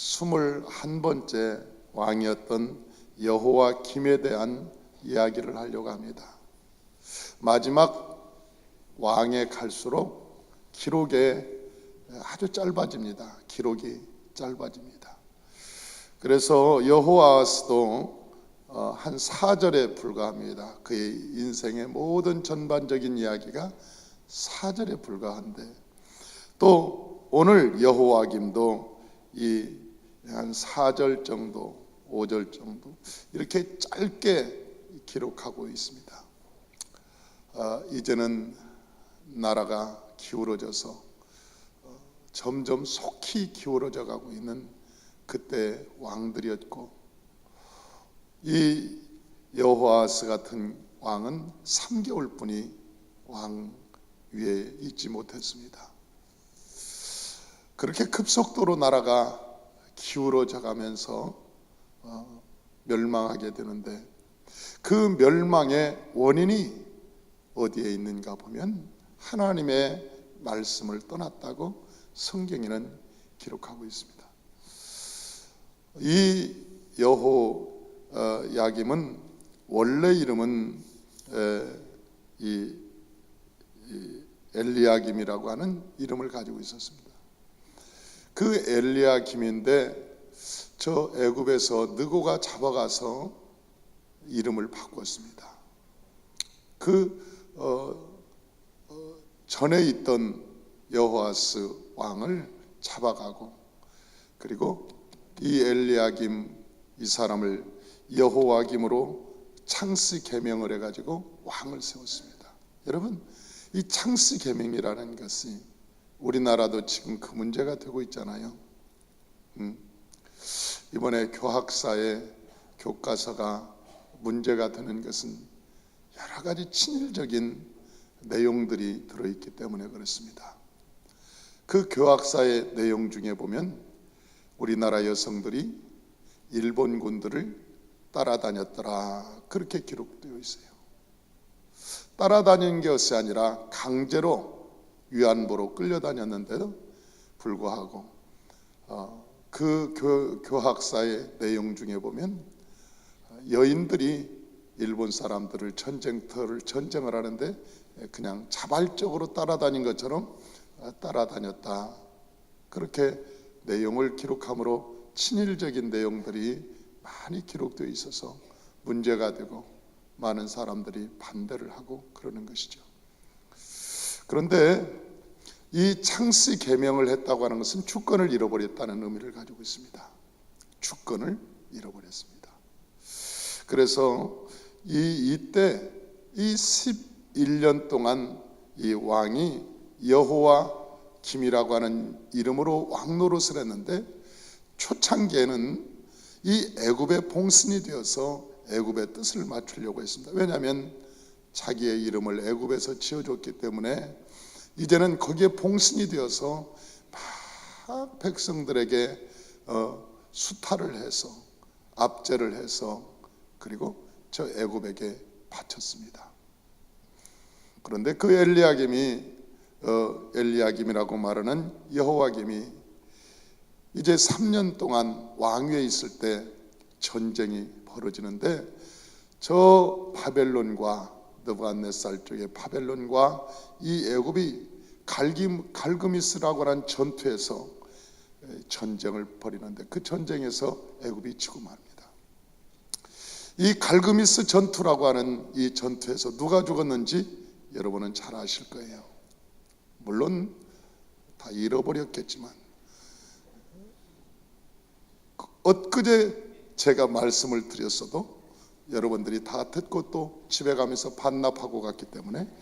21번째 왕이었던 여호와김에 대한 이야기를 하려고 합니다. 마지막 왕에 갈수록 기록이 아주 짧아집니다. 기록이 짧아집니다. 그래서 여호아스도 한 4절에 불과합니다. 그의 인생의 모든 전반적인 이야기가 4절에 불과한데, 또 오늘 여호와김도 이 한 4절 정도, 5절 정도 이렇게 짧게 기록하고 있습니다. 이제는 나라가 기울어져서 점점 속히 기울어져 가고 있는 그때 왕들이었고, 이 여호아스 같은 왕은 3개월뿐이 왕 위에 있지 못했습니다. 그렇게 급속도로 나라가 기울어져 가면서 멸망하게 되는데, 그 멸망의 원인이 어디에 있는가 보면 하나님의 말씀을 떠났다고 성경에는 기록하고 있습니다. 이 여호야김은 원래 이름은 이 엘리야김이라고 하는 이름을 가지고 있었습니다. 그 엘리야김인데 저 애굽에서 느고가 잡아가서 이름을 바꿨습니다. 전에 있던 여호아스 왕을 잡아가고, 그리고 이 엘리야김 이 사람을 여호와김으로 창스 계명을 해가지고 왕을 세웠습니다. 여러분, 이 창스 계명이라는 것이 우리나라도 지금 그 문제가 되고 있잖아요. 이번에 교학사의 교과서가 문제가 되는 것은 여러 가지 친일적인 내용들이 들어있기 때문에 그렇습니다. 그 교학사의 내용 중에 보면 우리나라 여성들이 일본군들을 따라다녔더라, 그렇게 기록되어 있어요. 따라다닌 것이 아니라 강제로 위안부로 끌려다녔는데도 불구하고 그 교학사의 내용 중에 보면 여인들이 일본 사람들을 전쟁을 하는데 그냥 자발적으로 따라다닌 것처럼 따라다녔다, 그렇게 내용을 기록함으로 친일적인 내용들이 많이 기록되어 있어서 문제가 되고 많은 사람들이 반대를 하고 그러는 것이죠. 그런데 이 창스 계명을 했다고 하는 것은 주권을 잃어버렸다는 의미를 가지고 있습니다. 주권을 잃어버렸습니다. 그래서 이때 이 11년 동안 이 왕이 여호와김이라고 하는 이름으로 왕 노릇을 했는데, 초창기에는 이 애굽의 봉신이 되어서 애굽의 뜻을 맞추려고 했습니다. 왜냐하면 자기의 이름을 애굽에서 지어줬기 때문에 이제는 거기에 봉신이 되어서 막 백성들에게 수탈을 해서 압제를 해서 그리고 저 애굽에게 바쳤습니다. 그런데 그 엘리야김이라고 말하는 여호와김이 이제 3년 동안 왕위에 있을 때 전쟁이 벌어지는데, 저 바벨론과 느부갓네살 쪽의 바벨론과 이 애굽이 갈그미스라고 하는 전투에서 전쟁을 벌이는데, 그 전쟁에서 애굽이 지고 맙니다. 이 갈그미스 전투라고 하는 이 전투에서 누가 죽었는지 여러분은 잘 아실 거예요. 물론 다 잃어버렸겠지만, 엊그제 제가 말씀을 드렸어도 여러분들이 다 듣고 또 집에 가면서 반납하고 갔기 때문에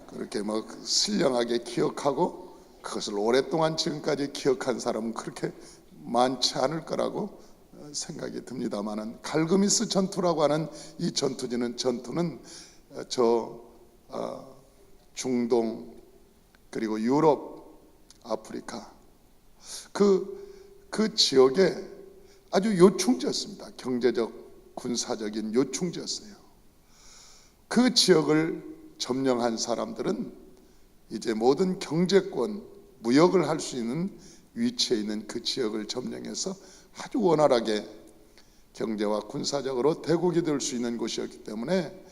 그렇게 신령하게 기억하고 그것을 오랫동안 지금까지 기억한 사람은 그렇게 많지 않을 거라고 생각이 듭니다만은, 갈그미스 전투라고 하는 이 전투는 저 중동 그리고 유럽, 아프리카 그 지역에 아주 요충지였습니다. 경제적, 군사적인 요충지였어요. 그 지역을 점령한 사람들은 이제 모든 경제권, 무역을 할 수 있는 위치에 있는 그 지역을 점령해서 아주 원활하게 경제와 군사적으로 대국이 될 수 있는 곳이었기 때문에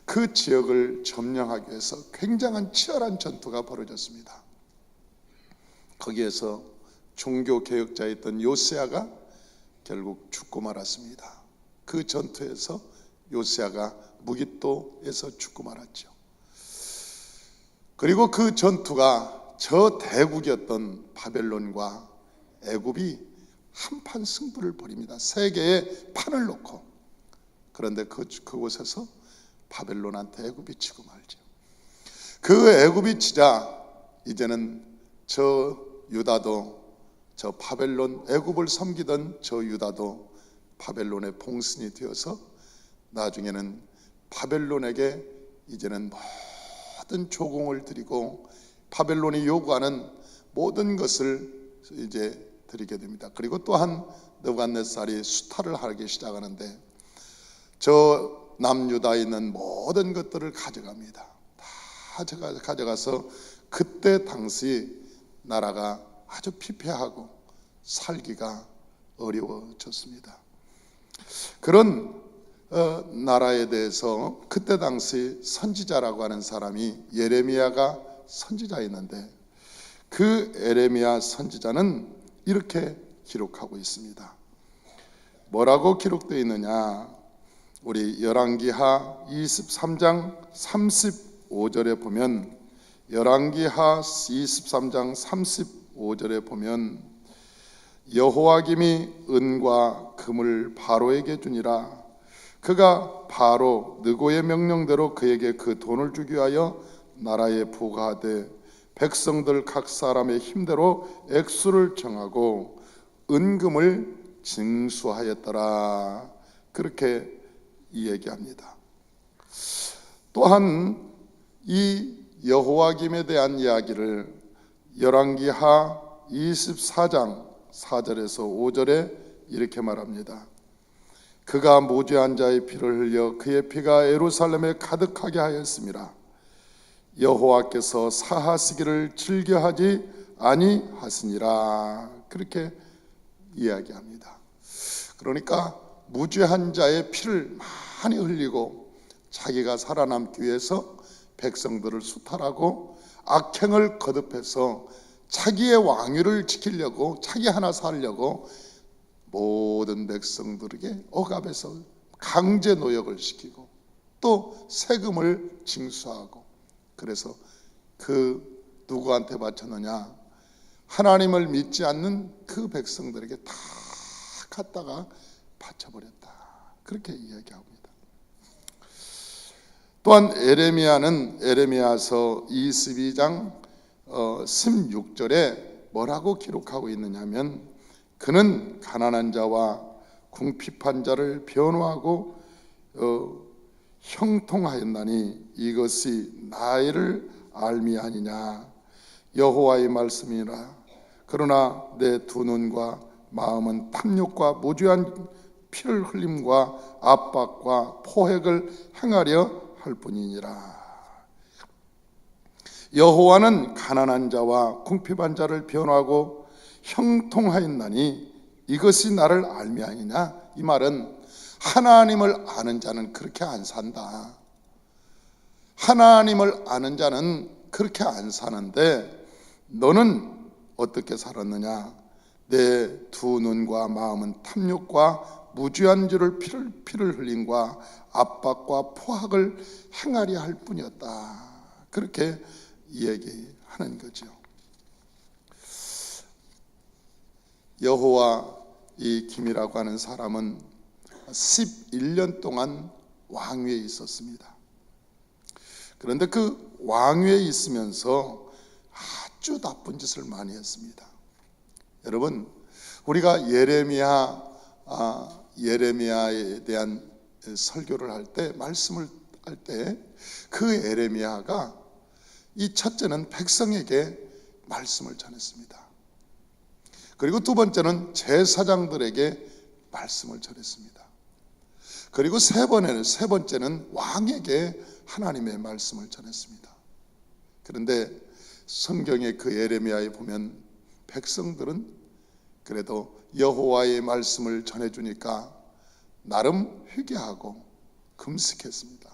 그 지역을 점령하기 위해서 굉장한 치열한 전투가 벌어졌습니다. 거기에서 종교 개혁자였던 요시야가 결국 죽고 말았습니다. 그 전투에서 요시야가 무깃도에서 죽고 말았죠. 그리고 그 전투가 저 대국이었던 바벨론과 애굽이 한판 승부를 벌입니다. 세 개의 판을 놓고. 그런데 그곳에서 바벨론한테 애굽이 치고 말죠. 그 애굽이 치자 이제는 저 유다도, 저 바벨론 애굽을 섬기던 저 유다도 바벨론의 봉신이 되어서 나중에는 바벨론에게 이제는 모든 조공을 드리고 바벨론이 요구하는 모든 것을 이제 드리게 됩니다. 그리고 또한 느부갓네살이 수탈을 하기 시작하는데 저 남유다에 있는 모든 것들을 가져갑니다. 다 가져가서 그때 당시 나라가 아주 피폐하고 살기가 어려워졌습니다. 그런 나라에 대해서 그때 당시 선지자라고 하는 사람이 예레미야가 선지자였는데 그 예레미야 선지자는 이렇게 기록하고 있습니다. 뭐라고 기록되어 있느냐? 우리 열왕기하 23장 35절에 보면 열왕기하 23장 35절에 보면 여호와김이 은과 금을 바로에게 주니라. 그가 바로 느고의 명령대로 그에게 그 돈을 주기 위하여 나라에 부과하되 백성들 각 사람의 힘대로 액수를 정하고 은금을 징수하였더라. 그렇게 얘기합니다. 또한 이 여호와김에 대한 이야기를 열왕기하 24장 4절에서 5절에 이렇게 말합니다. 그가 무죄한 자의 피를 흘려 그의 피가 예루살렘에 가득하게 하였습니다. 여호와께서 사하시기를 즐겨하지 아니하시니라. 그렇게 이야기합니다. 그러니까 무죄한 자의 피를 많이 흘리고 자기가 살아남기 위해서 백성들을 수탈하고 악행을 거듭해서 자기의 왕위를 지키려고 자기 하나 살려고 모든 백성들에게 억압해서 강제 노역을 시키고 또 세금을 징수하고 그래서 그 누구한테 바쳤느냐? 하나님을 믿지 않는 그 백성들에게 다 갖다가 바쳐버렸다. 그렇게 이야기합니다. 또한 에레미야는 에레미야서 22장 16절에 뭐라고 기록하고 있느냐면 그는 가난한 자와 궁핍한 자를 변호하고 형통하였나니 이것이 나를 알미 아니냐. 여호와의 말씀이라. 그러나 내 두 눈과 마음은 탐욕과 무죄한 피를 흘림과 압박과 포획을 행하려 할 뿐이니라. 여호와는 가난한 자와 궁핍한 자를 변호하고 형통하였나니 이것이 나를 알미 아니냐. 이 말은 하나님을 아는 자는 그렇게 안 산다. 하나님을 아는 자는 그렇게 안 사는데 너는 어떻게 살았느냐? 내 두 눈과 마음은 탐욕과 무죄한 죄를 피를 흘림과 압박과 포악을 행하려 할 뿐이었다. 그렇게 얘기하는 거죠. 여호와 이 김이라고 하는 사람은 11년 동안 왕위에 있었습니다. 그런데 그 왕위에 있으면서 아주 나쁜 짓을 많이 했습니다. 여러분, 우리가 예레미야에 대한 설교를 할 때, 말씀을 할 때 그 예레미야가 이 첫째는 백성에게 말씀을 전했습니다. 그리고 두 번째는 제사장들에게 말씀을 전했습니다. 그리고 세 번째는 왕에게 하나님의 말씀을 전했습니다. 그런데 성경의 그 예레미야에 보면 백성들은 그래도 여호와의 말씀을 전해주니까 나름 회개하고 금식했습니다.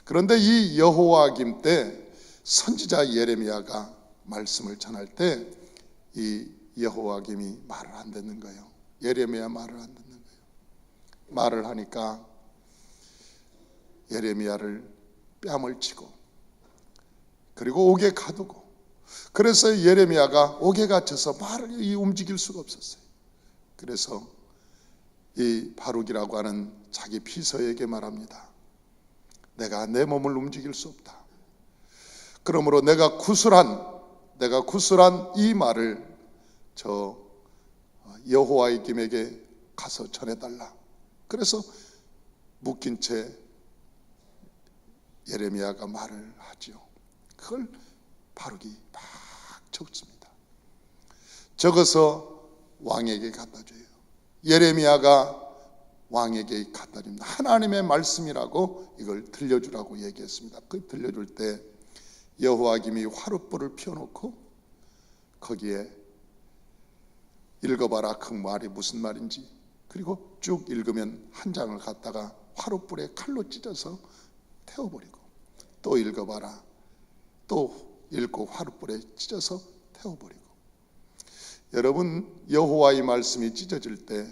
그런데 이 여호와김 때 선지자 예레미야가 말씀을 전할 때 이 여호와김이 말을 안 듣는 거예요. 예레미야 말을 안 듣는 거예요. 말을 하니까 예레미야를 뺨을 치고 그리고 옥에 가두고, 그래서 예레미야가 옥에 갇혀서 말을 움직일 수가 없었어요. 그래서 이 바룩이라고 하는 자기 비서에게 말합니다. 내가 내 몸을 움직일 수 없다. 그러므로 내가 구술한 이 말을 저 여호와의 김에게 가서 전해달라. 그래서 묶인 채 예레미야가 말을 하지요. 그걸 바룩이 막 적습니다. 적어서 왕에게 갖다 줘요. 예레미야가 왕에게 갖다 줍니다. 하나님의 말씀이라고 이걸 들려주라고 얘기했습니다. 그 들려줄 때 여호와김이 화롯불을 피워놓고 거기에 읽어봐라 그 말이 무슨 말인지, 그리고 쭉 읽으면 한 장을 갖다가 화롯불에 칼로 찢어서 태워버리고, 또 읽어봐라 또 읽고 화롯불에 찢어서 태워버리고. 여러분, 여호와의 말씀이 찢어질 때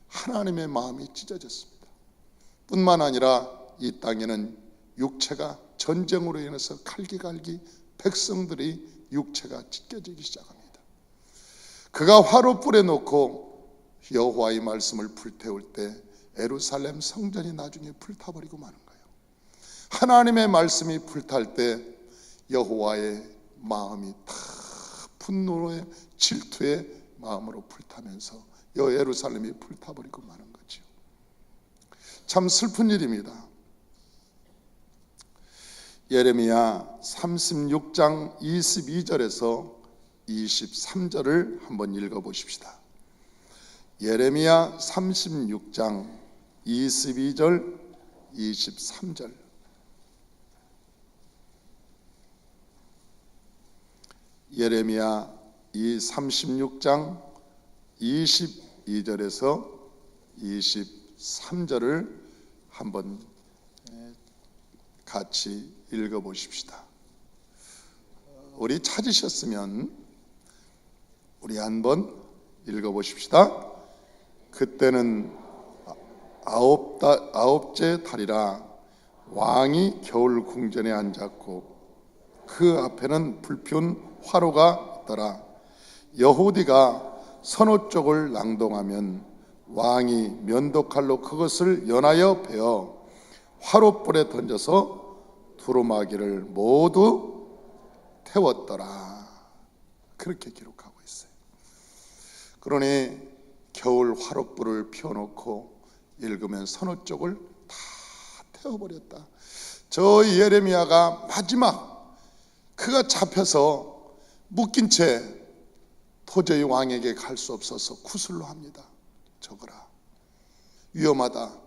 하나님의 마음이 찢어졌습니다. 뿐만 아니라 이 땅에는 육체가 전쟁으로 인해서 갈기갈기 백성들이 육체가 찢겨지기 시작합니다. 그가 화롯불에 놓고 여호와의 말씀을 불태울 때 예루살렘 성전이 나중에 불타버리고 마는 거예요. 하나님의 말씀이 불탈 때 여호와의 마음이 다 분노의 질투의 마음으로 불타면서 예루살렘이 불타버리고 마는 거죠. 참 슬픈 일입니다. 예레미야 36장 22절에서 23절을 한번 읽어보십시다. 예레미야 36장 22절 23절. 예레미야 이 36장 22절에서 23절을 한번 같이 읽어보십시다. 우리 찾으셨으면 우리 한번 읽어보십시다. 그때는 아홉째 달이라 왕이 겨울 궁전에 앉았고 그 앞에는 불피운 화로가 있더라. 여호디가 선호 쪽을 낭동하면 왕이 면도칼로 그것을 연하여 베어 화롯불에 던져서 두루마기를 모두 태웠더라. 그렇게 기록하고 있어요. 그러니 겨울 화롯불을 피워놓고 읽으면 선호 쪽을 다 태워버렸다. 저 예레미야가 마지막 그가 잡혀서 묶인 채 도저히 왕에게 갈 수 없어서 구슬로 합니다. 적어라. 위험하다.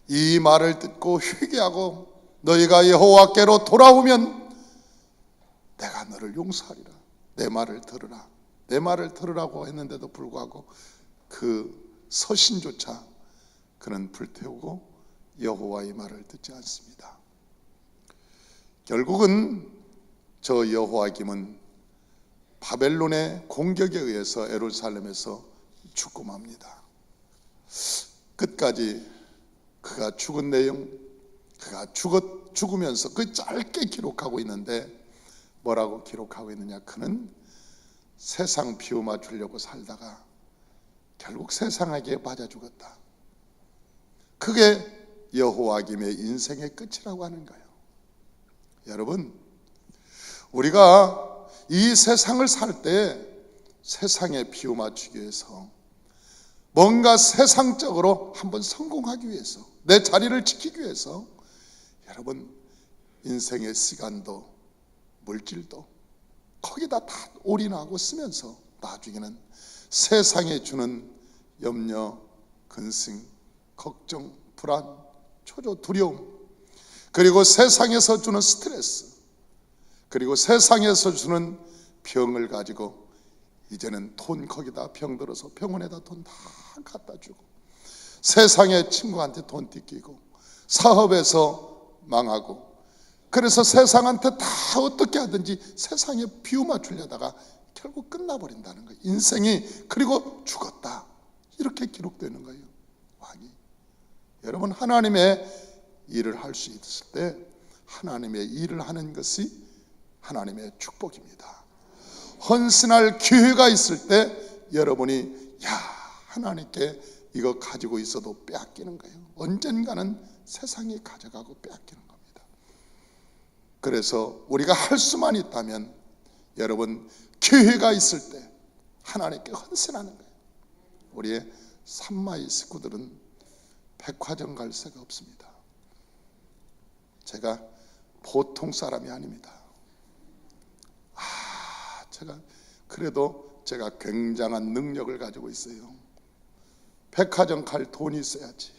이 말을 듣고 회개하고 너희가 여호와께로 돌아오면 내가 너를 용서하리라. 내 말을 들으라. 내 말을 들으라고 했는데도 불구하고 그 서신조차 그는 불태우고 여호와의 말을 듣지 않습니다. 결국은 저 여호와김은 바벨론의 공격에 의해서 예루살렘에서 죽고 맙니다. 끝까지 그가 죽은 내용, 그가 죽으면서 그 짧게 기록하고 있는데 뭐라고 기록하고 있느냐? 그는 세상 비움아 주려고 살다가 결국 세상에게 빠져 죽었다. 그게 여호와김의 인생의 끝이라고 하는 거예요. 여러분, 우리가 이 세상을 살 때 세상에 비움맞추기 위해서 뭔가 세상적으로 한번 성공하기 위해서 내 자리를 지키기 위해서 여러분 인생의 시간도 물질도 거기다 다 올인하고 쓰면서 나중에는 세상에 주는 염려, 근심, 걱정, 불안, 초조, 두려움, 그리고 세상에서 주는 스트레스, 그리고 세상에서 주는 병을 가지고 이제는 돈 거기다 병들어서 병원에다 돈 다 갖다 주고, 세상에 친구한테 돈 뜯기고, 사업에서 망하고, 그래서 세상한테 다 어떻게 하든지 세상에 비유 맞추려다가 결국 끝나버린다는 거예요. 인생이. 그리고 죽었다, 이렇게 기록되는 거예요. 왕이. 여러분, 하나님의 일을 할 수 있을 때 하나님의 일을 하는 것이 하나님의 축복입니다. 헌신할 기회가 있을 때 여러분이 하나님께 이거 가지고 있어도 빼앗기는 거예요. 언젠가는 세상이 가져가고 빼앗기는 겁니다. 그래서 우리가 할 수만 있다면 여러분, 기회가 있을 때 하나님께 헌신하는 거예요. 우리의 산마이 식구들은 백화점 갈 새가 없습니다. 제가 보통 사람이 아닙니다. 그래도 제가 굉장한 능력을 가지고 있어요. 백화점 갈 돈이 있어야지.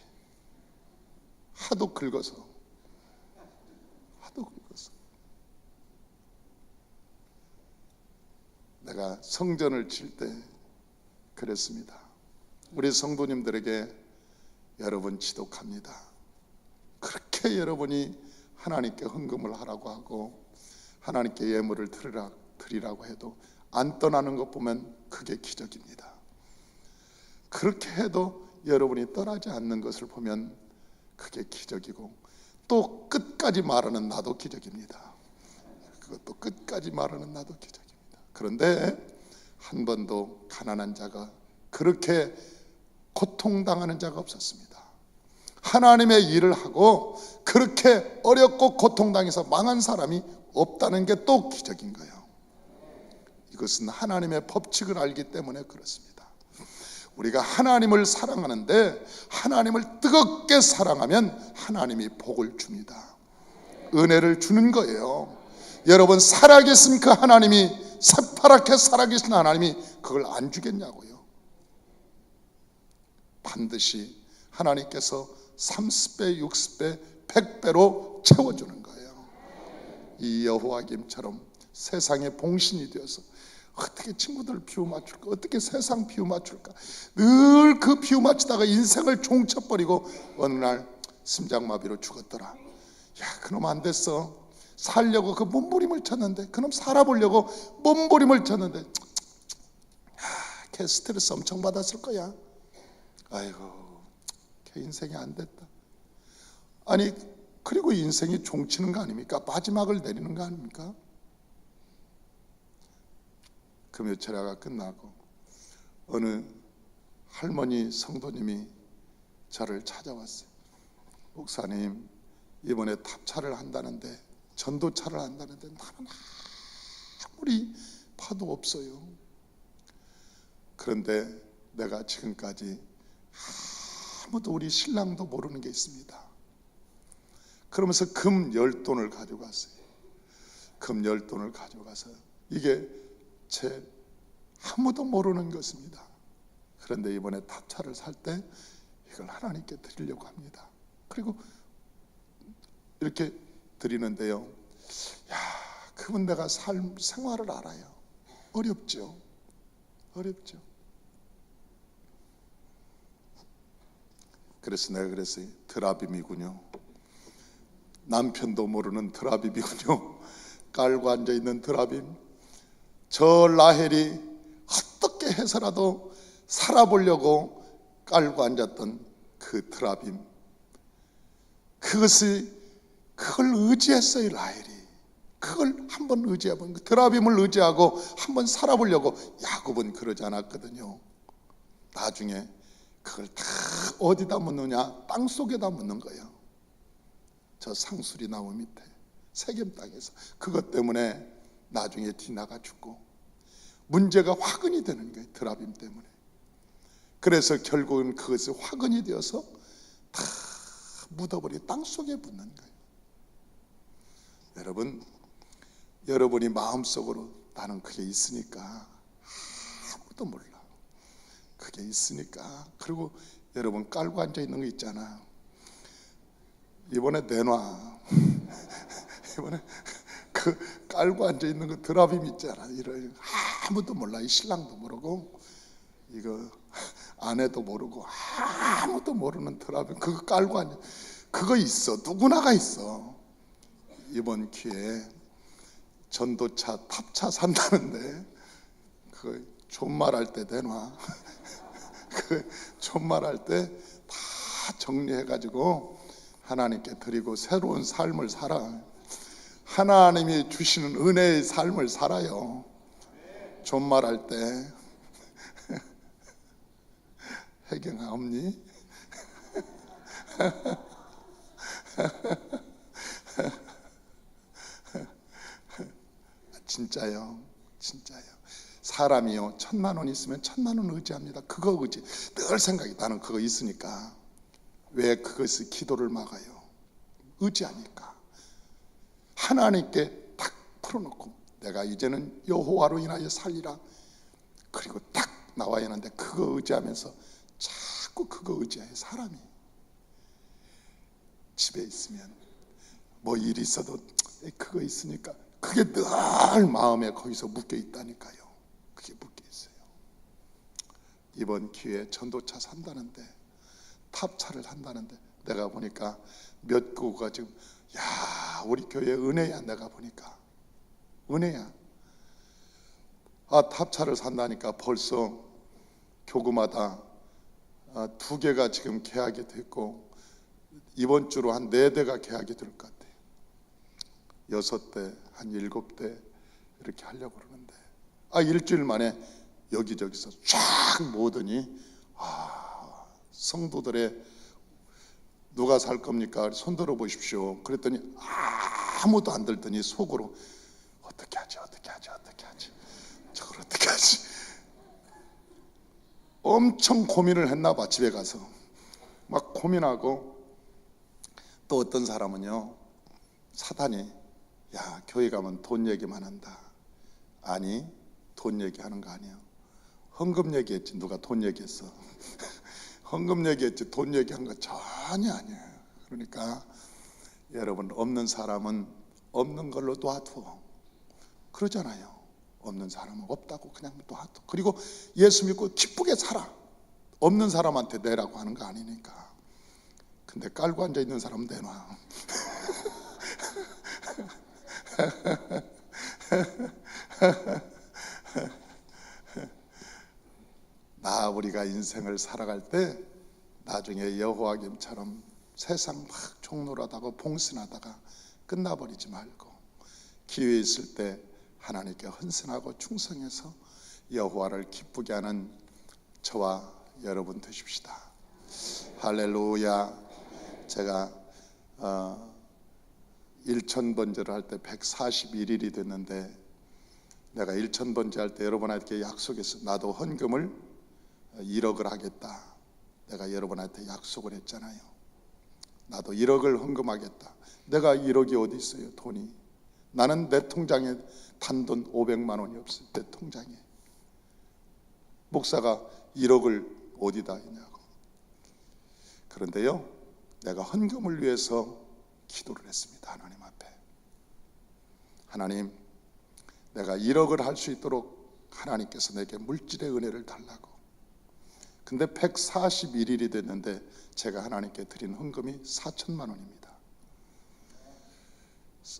하도 긁어서. 내가 성전을 칠 때 그랬습니다. 우리 성도님들에게 여러분 지독합니다. 그렇게 여러분이 하나님께 헌금을 하라고 하고 하나님께 예물을 드리라고 해도 안 떠나는 것 보면 그게 기적입니다. 그렇게 해도 여러분이 떠나지 않는 것을 보면 그게 기적이고, 또 끝까지 말하는 나도 기적입니다. 그것도 끝까지 말하는 나도 기적입니다. 그런데 한 번도 가난한 자가, 그렇게 고통당하는 자가 없었습니다. 하나님의 일을 하고 그렇게 어렵고 고통당해서 망한 사람이 없다는 게 또 기적인 거예요. 이것은 하나님의 법칙을 알기 때문에 그렇습니다. 우리가 하나님을 사랑하는데 하나님을 뜨겁게 사랑하면 하나님이 복을 줍니다. 은혜를 주는 거예요. 여러분, 살아계신 그 하나님이, 새파랗게 살아계신 하나님이 그걸 안 주겠냐고요. 반드시 하나님께서 30배, 60배, 100배로 채워주는 거예요. 이 여호와김처럼 세상의 봉신이 되어서 어떻게 친구들 비유 맞출까, 어떻게 세상 비유 맞출까, 늘 그 비유 맞추다가 인생을 종쳐버리고 어느 날 심장마비로 죽었더라. 그놈 안 됐어. 살려고 그 몸부림을 쳤는데, 그놈 살아보려고 몸부림을 쳤는데 걔 스트레스 엄청 받았을 거야. 아이고, 걔 인생이 안 됐다. 아니, 그리고 인생이 종치는 거 아닙니까? 마지막을 내리는 거 아닙니까? 금요철야가 끝나고 어느 할머니 성도님이 저를 찾아왔어요. 목사님, 이번에 탑차를 한다는데, 전도차를 한다는데 나는 아무리 봐도 없어요. 그런데 내가 지금까지 아무도, 우리 신랑도 모르는 게 있습니다. 그러면서 금 10돈을 가지고 왔어요. 금 10돈을 가져가서, 이게 제 아무도 모르는 것입니다. 그런데 이번에 탑차를 살 때 이걸 하나님께 드리려고 합니다. 그리고 이렇게 드리는데요, 그분 내가 생활을 알아요. 어렵죠. 그래서 내가 그랬어요. 드라빔이군요. 남편도 모르는 드라빔이군요. 깔고 앉아있는 드라빔. 저 라헬이 어떻게 해서라도 살아보려고 깔고 앉았던 그 드라빔, 그걸 의지했어요. 라헬이 그걸 한번 의지해본, 드라빔을 의지하고 한번 살아보려고. 야곱은 그러지 않았거든요. 나중에 그걸 다 어디다 묻느냐? 땅속에다 묻는 거예요. 저 상수리 나무 밑에 세겜 땅에서. 그것 때문에 나중에 디나가 죽고 문제가 화근이 되는 거예요. 드라빔 때문에. 그래서 결국은 그것이 화근이 되어서 다 묻어버리, 땅속에 묻는 거예요. 여러분, 여러분이 마음속으로 나는 그게 있으니까, 아무도 몰라, 그게 있으니까. 그리고 여러분, 깔고 앉아있는 거 있잖아. 이번에 내놔. 이번에 그 깔고 앉아있는 그 드라빔 있잖아. 이런 아무도 몰라. 이 신랑도 모르고 이거 아내도 모르고 아무도 모르는 트라블 그거 깔고 앉아. 그거 있어. 누구나가 있어. 이번 기회에 전도차 탑차 산다는데 그거 존말할 때 내놔. 그 존말할 때 다 정리해가지고 하나님께 드리고 새로운 삶을 살아. 하나님이 주시는 은혜의 삶을 살아요. 존말할 때. 혜경아 없니? 진짜요. 사람이요 1,000,000원 있으면 1,000,000원 의지합니다. 그거 의지. 늘 생각이 나는 그거 있으니까. 왜 그것이 기도를 막아요? 의지하니까. 하나님께 딱 풀어놓고 내가 이제는 여호와로 인하여 살리라. 그리고 딱 나와야 하는데 그거 의지하면서 자꾸 그거 의지해요. 사람이 집에 있으면 뭐 일이 있어도 그거 있으니까 그게 늘 마음에 거기서 묶여 있다니까요. 그게 묶여 있어요. 이번 기회에 전도차 산다는데 탑차를 한다는데 내가 보니까 몇 구가 지금 야 우리 교회 은혜야. 내가 보니까 은혜야. 탑차를 산다니까 벌써 교구마다 2개가 지금 계약이 됐고 이번 주로 한 4대가 계약이 될 것 같아요. 6대, 한 7대 이렇게 하려고 그러는데 일주일 만에 여기저기서 쫙 모으더니 성도들의 누가 살 겁니까? 손들어 보십시오. 그랬더니 아무도 안 들더니 속으로 어떻게 하지 저걸 어떻게 하지 엄청 고민을 했나 봐. 집에 가서 막 고민하고 또 어떤 사람은요 사단이 야 교회 가면 돈 얘기만 한다. 아니 돈 얘기하는 거 아니야. 헌금 얘기했지. 누가 돈 얘기했어. 헌금 얘기했지 돈 얘기한 거 전혀 아니에요. 그러니까 여러분 없는 사람은 없는 걸로 놔둬. 그러잖아요. 없는 사람은 없다고 그냥 놔둬. 그리고 예수 믿고 기쁘게 살아. 없는 사람한테 내라고 하는 거 아니니까. 근데 깔고 앉아 있는 사람은 내놔. 우리가 인생을 살아갈 때 나중에 여호와김처럼 세상 막 종로라다가 봉신하다가 끝나버리지 말고 기회 있을 때 하나님께 헌신하고 충성해서 여호와를 기쁘게 하는 저와 여러분 되십시다. 할렐루야. 제가 1,000번제를 할 때 141일이 됐는데 내가 1,000번제 할 때 여러분한테 약속했어. 나도 헌금을 1억을 하겠다. 내가 여러분한테 약속을 했잖아요. 나도 1억을 헌금하겠다. 내가 1억이 어디 있어요? 돈이. 나는 내 통장에 단돈 500만 원이 없어요. 내 통장에. 목사가 1억을 어디다 했냐고. 그런데요 내가 헌금을 위해서 기도를 했습니다. 하나님 앞에. 하나님, 내가 1억을 할 수 있도록 하나님께서 내게 물질의 은혜를 달라고. 근데 141일이 됐는데 제가 하나님께 드린 헌금이 4천만 원입니다.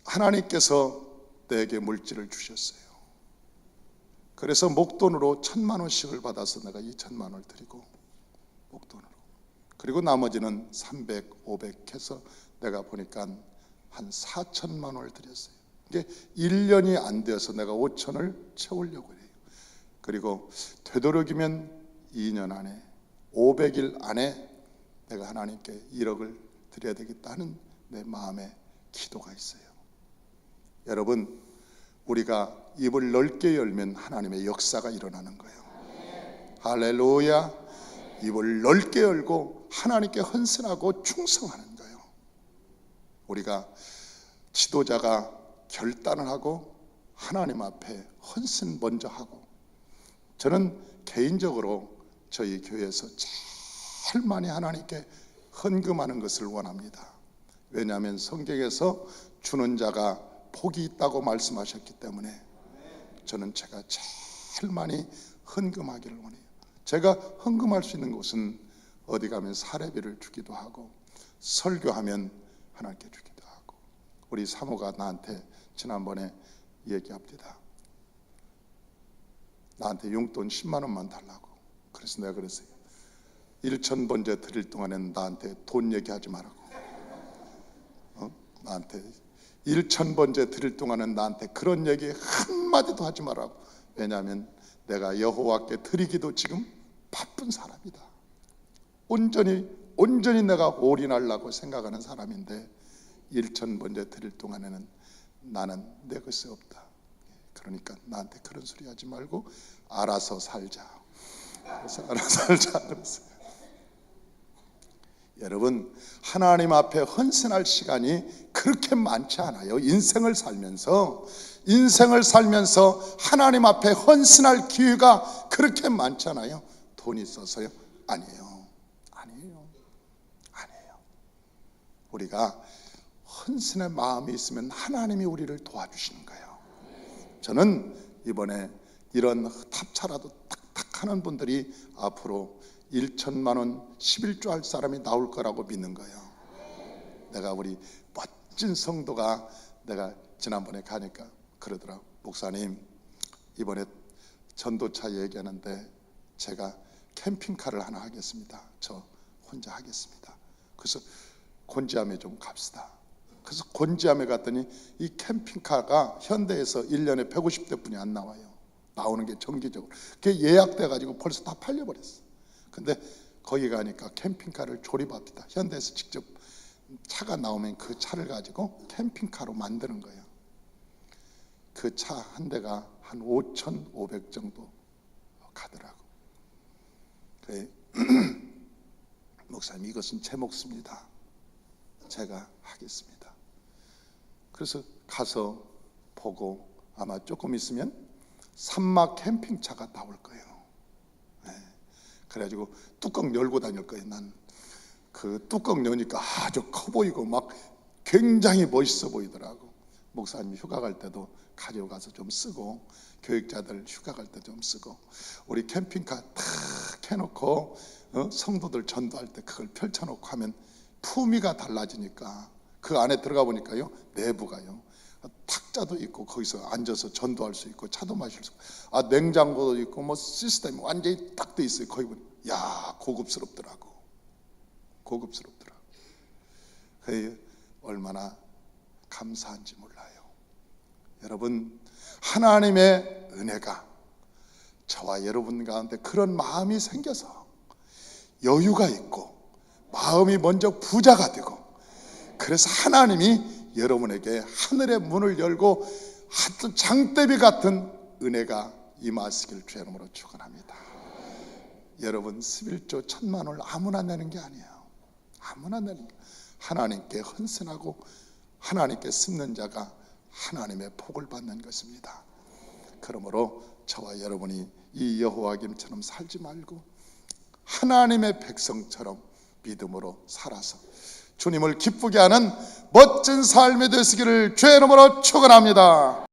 하나님께서 내게 물질을 주셨어요. 그래서 목돈으로 1,000만 원씩을 받아서 내가 2천만 원을 드리고 목돈으로. 그리고 나머지는 300, 500 해서 내가 보니까 한 4천만 원을 드렸어요. 이게 1년이 안 되어서 내가 5천을 채우려고 해요. 그리고 되도록이면 2년 안에 500일 안에 내가 하나님께 1억을 드려야 되겠다 하는 내 마음에 기도가 있어요. 여러분, 우리가 입을 넓게 열면 하나님의 역사가 일어나는 거예요. 할렐루야. 입을 넓게 열고 하나님께 헌신하고 충성하는 거예요. 우리가 지도자가 결단을 하고 하나님 앞에 헌신 먼저 하고. 저는 개인적으로 저희 교회에서 제일 많이 하나님께 헌금하는 것을 원합니다. 왜냐하면 성경에서 주는 자가 복이 있다고 말씀하셨기 때문에 저는 제가 제일 많이 헌금하기를 원해요. 제가 헌금할 수 있는 곳은 어디 가면 사례비를 주기도 하고 설교하면 하나님께 주기도 하고. 우리 사모가 나한테 지난번에 얘기합니다. 나한테 용돈 10만 원만 달라고. 그래서 내가 그랬어요. 1,000번째 드릴 동안에는 나한테 돈 얘기하지 말라고. 나한테 1,000번째 드릴 동안은 나한테 그런 얘기 한마디도 하지 말라고. 왜냐하면 내가 여호와께 드리기도 지금 바쁜 사람이다. 온전히 내가 올인하려고 생각하는 사람인데 1,000번째 드릴 동안에는 나는 내 것이 없다. 그러니까 나한테 그런 소리 하지 말고 알아서 살자. 그래서 알아서 살자 그랬어요. 여러분, 하나님 앞에 헌신할 시간이 그렇게 많지 않아요. 인생을 살면서 하나님 앞에 헌신할 기회가 그렇게 많잖아요. 돈이 있어서요? 아니에요. 우리가 헌신의 마음이 있으면 하나님이 우리를 도와주시는 거예요. 저는 이번에 이런 탑차라도 탁탁 하는 분들이 앞으로 1,000만 원 11조 할 사람이 나올 거라고 믿는 거예요. 내가 우리 멋진 성도가 내가 지난번에 가니까 그러더라고. 목사님, 이번에 전도차 얘기하는데 제가 캠핑카를 하나 하겠습니다. 저 혼자 하겠습니다. 그래서 곤지암에 좀 갑시다. 그래서 곤지암에 갔더니 이 캠핑카가 현대에서 1년에 150대 뿐이 안 나와요. 나오는 게 정기적으로. 그게 예약돼 가지고 벌써 다 팔려버렸어. 근데 거기 가니까 캠핑카를 조립합니다. 현대에서 직접 차가 나오면 그 차를 가지고 캠핑카로 만드는 거예요. 그 차 한 대가 한 5,500 정도 가더라고. 그래, 목사님, 이것은 제 몫입니다. 제가 하겠습니다. 그래서 가서 보고 아마 조금 있으면 산막 캠핑차가 나올 거예요. 네. 그래가지고 뚜껑 열고 다닐 거예요. 난 그 뚜껑 여니까 아주 커 보이고 막 굉장히 멋있어 보이더라고. 목사님 휴가 갈 때도 가져가서 좀 쓰고, 교육자들 휴가 갈 때 좀 쓰고, 우리 캠핑카 탁 해놓고 성도들 전도할 때 그걸 펼쳐놓고 하면 품위가 달라지니까. 그 안에 들어가 보니까요, 내부가요, 탁자도 있고 거기서 앉아서 전도할 수 있고 차도 마실 수 있고, 냉장고도 있고 뭐 시스템이 완전히 딱 돼 있어요. 거기 보니 야, 고급스럽더라고. 그 얼마나 감사한지 몰라요. 여러분, 하나님의 은혜가 저와 여러분 가운데 그런 마음이 생겨서 여유가 있고 마음이 먼저 부자가 되고, 그래서 하나님이 여러분에게 하늘의 문을 열고 하여튼 장대비 같은 은혜가 임하시길 주의 이름으로 축원합니다. 여러분, 11조 1,000만 원을 아무나 내는 게 아니에요. 아무나 내는 게, 하나님께 헌신하고 하나님께 심는 자가 하나님의 복을 받는 것입니다. 그러므로 저와 여러분이 이 여호와김처럼 살지 말고 하나님의 백성처럼 믿음으로 살아서 주님을 기쁘게 하는 멋진 삶이 되시기를 주의 이름으로 축원합니다.